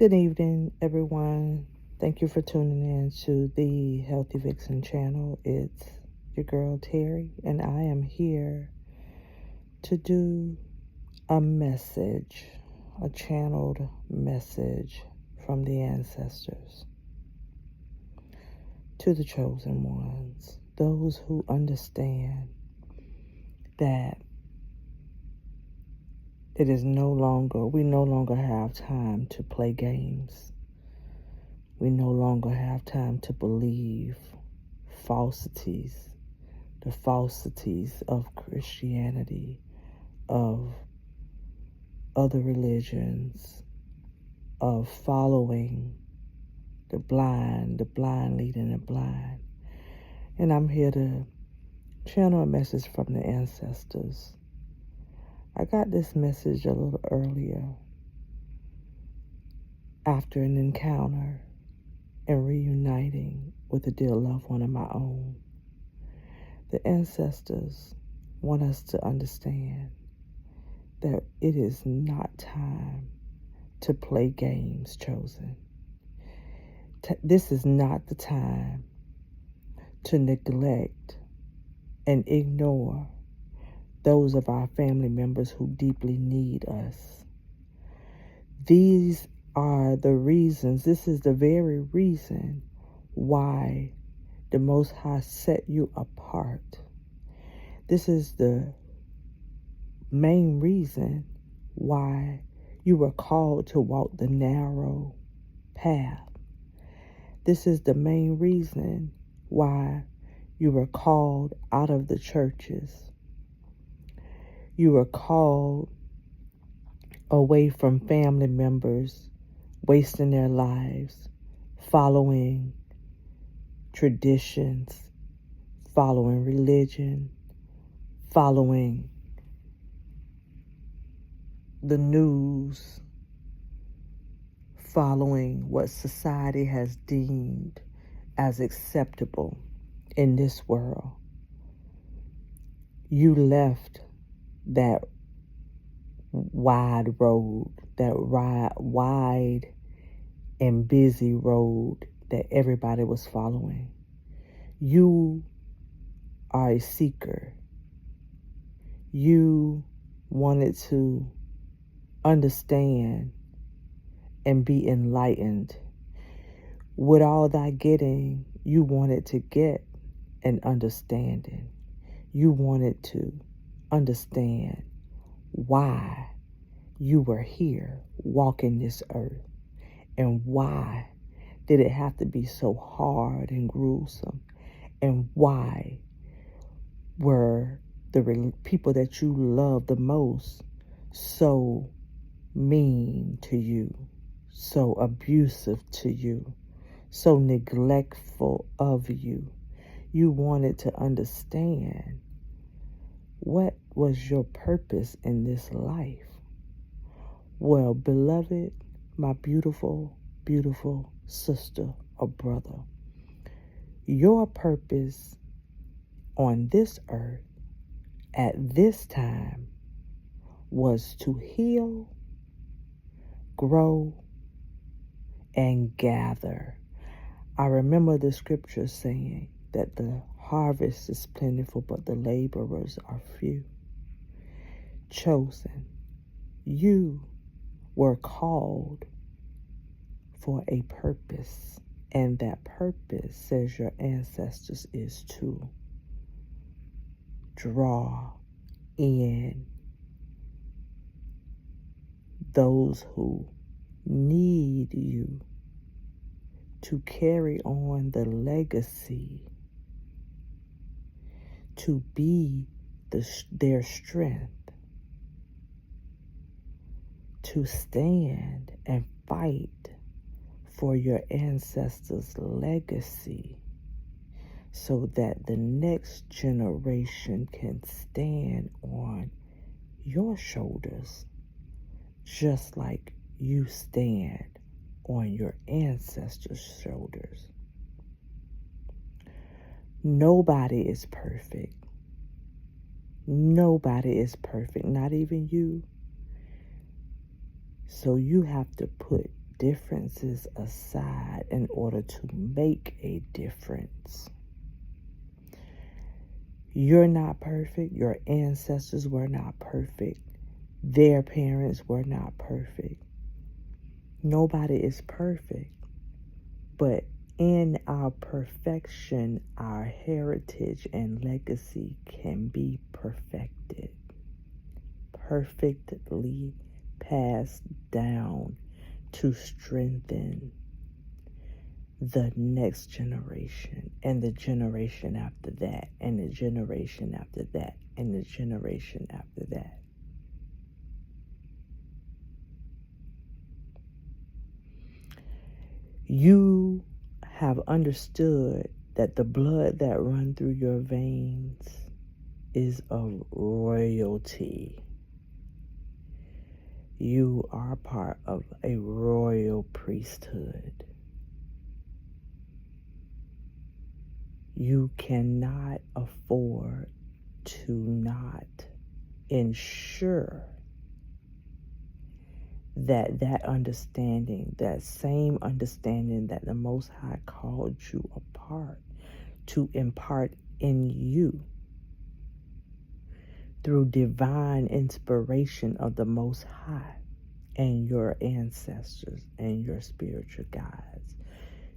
Good evening, everyone. Thank you for tuning in to the Healthy Vixen channel. It's your girl Terry, and I am here to do a message, a channeled message from the ancestors to the chosen ones, those who understand that we no longer have time to play games. We no longer have time to believe falsities, the falsities of Christianity, of other religions, of following the blind leading the blind. And I'm here to channel a message from the ancestors. I got this message a little earlier after an encounter and reuniting with a dear loved one of my own. The ancestors want us to understand that it is not time to play games, chosen. This is not the time to neglect and ignore those of our family members who deeply need us. These are the reasons, this is the very reason why the Most High set you apart. This is the main reason why you were called to walk the narrow path. This is the main reason why you were called out of the churches. You were called away from family members wasting their lives, following traditions, following religion, following the news, following what society has deemed as acceptable in this world. You left that wide road, that wide and busy road that everybody was following. You are a seeker. You wanted to understand and be enlightened. With all that getting, you wanted to get an understanding. You wanted to understand why you were here walking this earth, and why did it have to be so hard and gruesome, and why were the people that you love the most so mean to you, so abusive to you, so neglectful of you. You wanted to understand what was your purpose in this life. Well, beloved, my beautiful, beautiful sister or brother, your purpose on this earth at this time was to heal, grow, and gather. I remember the scripture saying that the harvest is plentiful, but the laborers are few. Chosen, you were called for a purpose, and that purpose, says your ancestors, is to draw in those who need you to carry on the legacy, to be their strength, to stand and fight for your ancestors' legacy, so that the next generation can stand on your shoulders, just like you stand on your ancestors' shoulders. Nobody is perfect. Nobody is perfect, not even you. So you have to put differences aside in order to make a difference. You're not perfect. Your ancestors were not perfect. Their parents were not perfect. Nobody is perfect. But in our perfection, our heritage and legacy can be perfected, perfectly passed down to strengthen the next generation and the generation after that and the generation after that and the generation after that. You have understood that the blood that runs through your veins is of royalty. You are part of a royal priesthood. You cannot afford to not ensure that understanding, that same understanding that the Most High called you apart to impart in you through divine inspiration of the Most High and your ancestors and your spiritual guides.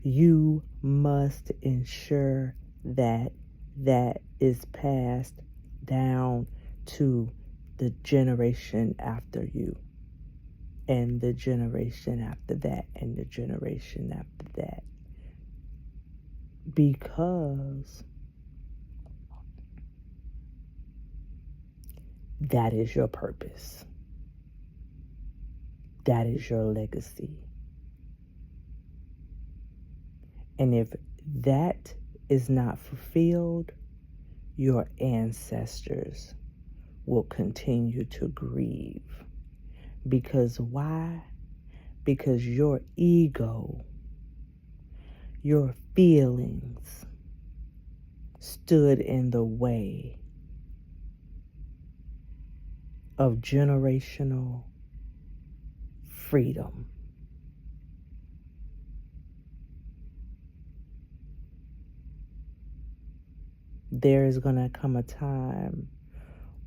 You must ensure that that is passed down to the generation after you, and the generation after that, and the generation after that. Because that is your purpose. That is your legacy. And if that is not fulfilled, your ancestors will continue to grieve. Because why? Because your ego, your feelings stood in the way of generational freedom. There is going to come a time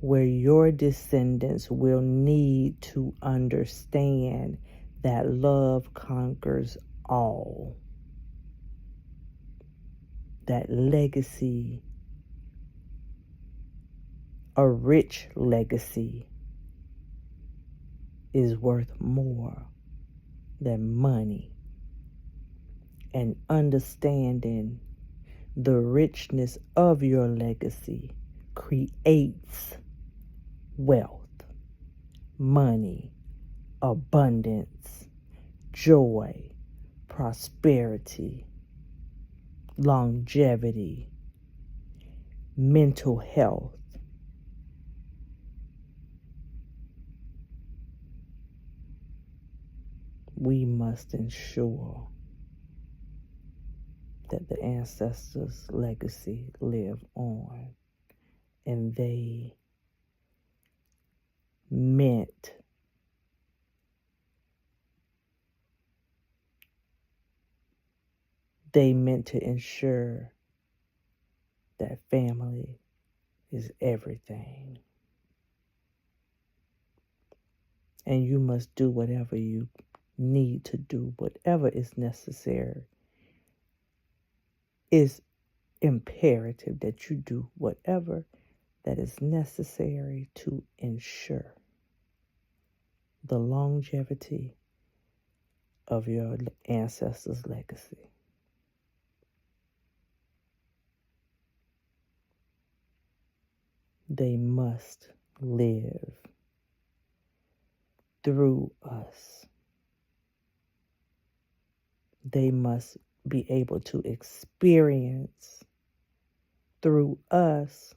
where your descendants will need to understand that love conquers all. That legacy, a rich legacy, is worth more than money. And understanding the richness of your legacy creates wealth, money, abundance, joy, prosperity, longevity, mental health. We must ensure that the ancestors' legacy live on, and they meant to ensure that family is everything. And you must do whatever you need to do, whatever is necessary. It's imperative that you do whatever that is necessary to ensure the longevity of your ancestors' legacy. They must live through us. They must be able to experience through us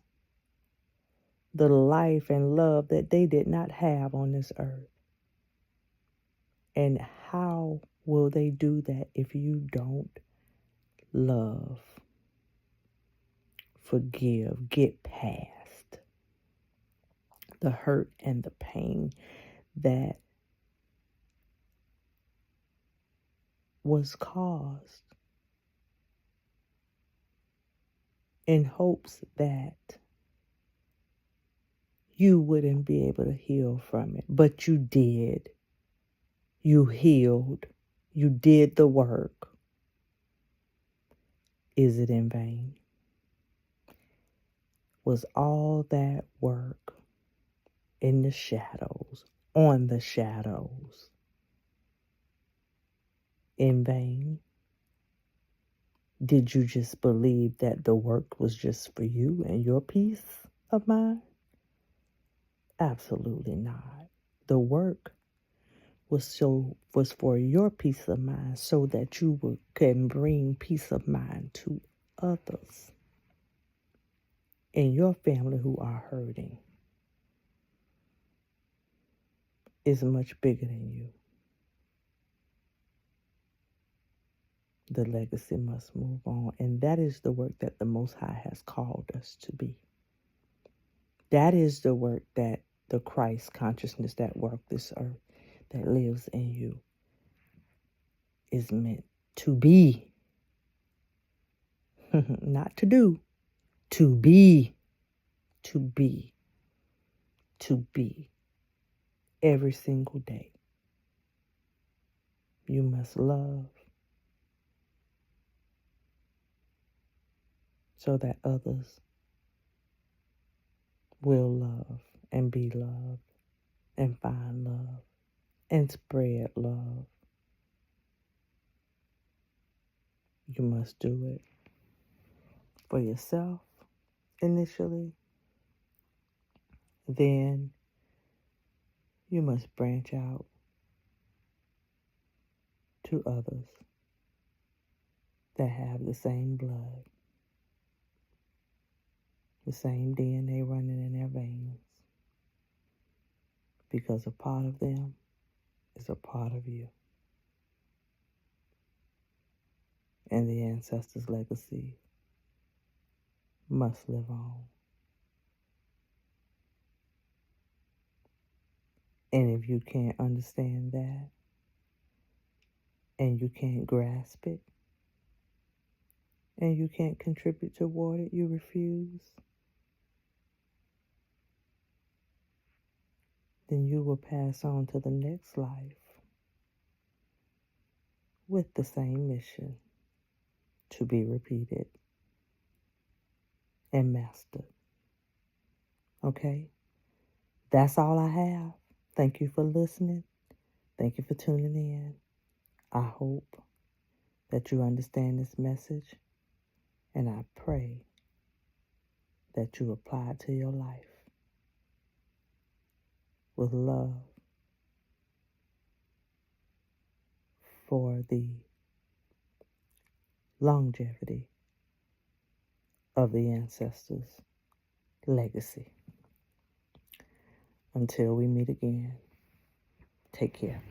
the life and love that they did not have on this earth. And how will they do that if you don't love, forgive, get past the hurt and the pain that was caused in hopes that you wouldn't be able to heal from it. But you did. You healed. You did the work. Is it in vain? Was all that work in the shadows, on the shadows, in vain? Did you just believe that the work was just for you and your peace of mind? Absolutely not. The work was for your peace of mind, so that you can bring peace of mind to others in your family who are hurting. Is much bigger than you. The legacy must move on, and that is the work that the Most High has called us to be. That is the work that the Christ consciousness that walks this earth, that lives in you, is meant to be. Not to do. To be. To be. To be. Every single day. You must love so that others will love and be loved and find love and spread love. You must do it for yourself initially. Then you must branch out to others that have the same blood, the same DNA running in their veins, because a part of them is a part of you. And the ancestors' legacy must live on. And if you can't understand that, and you can't grasp it, and you can't contribute toward it, you refuse, then you will pass on to the next life with the same mission to be repeated and mastered. Okay? That's all I have. Thank you for listening. Thank you for tuning in. I hope that you understand this message, and I pray that you apply it to your life with love for the longevity of the ancestors' legacy. Until we meet again, take care.